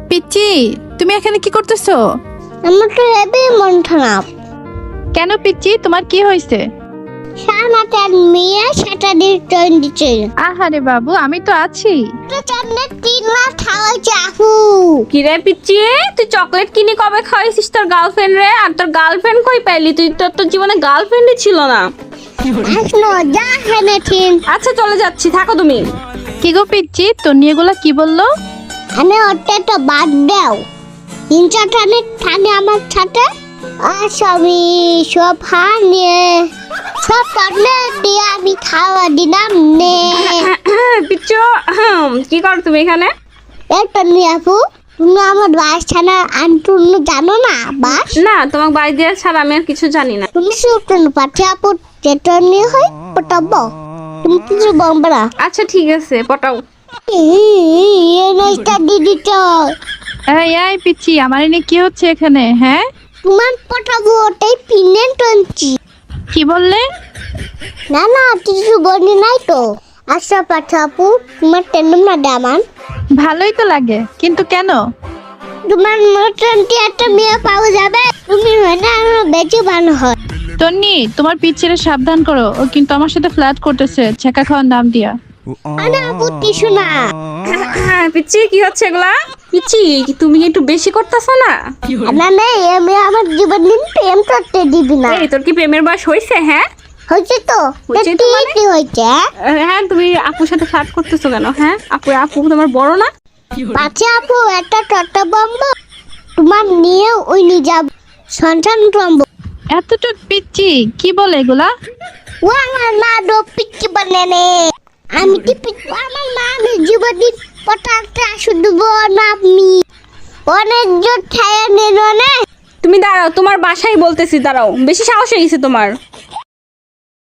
পিচ্চি, তুমি এখানে কি করতেছো? আমার তো হেবি মন খারাপ। কেন পিচ্চি, তোমার কি হয়েছে? সানাটার মেয়ে সেটা দিয়ে ট্রেন দিচ্ছে। আহারে বাবু, আমি তো আছি। তো চাঁদনে 3 লাখ খাওয়াইছে আপু। কি রে পিচ্চি, তুই চকলেট কিনে কবে খাওয়াইছিস তোর গার্লফ্রেন্ড রে? আর তোর গার্লফ্রেন্ড কই পাইলি? তুই তোর জীবনে গার্লফ্রেন্ডই ছিল না। আসলো যা হেনে ঠিক। আচ্ছা চলে যাচ্ছি, থাকো তুমি। কি গো পিচ্চি, তন্নি এগুলা কি বললো? আমি ওটা তো বাদ দাও। 3-4 থানে আমার সাথে আর সব হানিয়ে সব টানে দিয়ে আমি খাওয়া দিলাম নে। পিচ্চু, কি করো তুমি এখানে? এটা নিয়ে আপু, তুমি আমার বাস ছানা আনটুন জানো না বাস? না, তোমাকে বাড়ি দেওয়া ছাড়া আমি আর কিছু জানি না। তুমি শুটন পাঠে আপু যেটা নিয়ে হয় পটাবো। তুমি কিছু বলবে না। আচ্ছা ঠিক আছে, পটাও। এই নয়টা দিদি তো এই পিচ্চি, আমার এনে কি হচ্ছে এখানে? হ্যাঁ, তোমার পটাবো ওটাই পিনে টনছি। কি বললে? না না কিছু বলি নাই তো। আচ্ছা পাঠা আপু, তোমার টেন্ডম না দামান। ভালোই তো লাগে, কিন্তু কেন? তোমার মতনটি একটা মেয়ে পাওয়া যাবে। তুমি হয় না আরো বেশি ভালো হয়। তন্নি, তোমার পিচ্চিরে সাবধান করো, ও কিন্তু আমার সাথে ফ্ল্যাট করতেছে ছেঁকা খাওয়ার নাম দিয়া। আরে আপু কিছু না। পিচ্চি, কি হচ্ছে এগুলা? পিচ্চি, তুমি একটু বেশি করতেছো না? না না আমি আমার জীবন দিন প্রেম করতে দিবি না। এই, তোর কি প্রেমের বয়স হয়েছে? হ্যাঁ হয়েছে তো। হয়েছে তো মানে? কি হয়েছে? হ্যাঁ, তুমি আপুর সাথে ফ্লার্ট করতেছো কেন? হ্যাঁ, আপু তোমার বড় না? পাচ্ছে আপু একটা টটা বম্ব তোমার নিয়ে ওই নিয়ে যাব সন্তান বম্ব। এতটুক পিচ্চি কি বলে এগুলা? ও আমার মা ডো পিচ্ছি বানানে। আমি কি আমার মা আমি জীবদিন পটাকটা শুধু না আমি অনেক জোর ছায়া নিল না। তুমি দাঁড়াও, তোমার বাসায় বলতেছি, দাঁড়াও। বেশি সাহস হয়ে গেছে তোমার।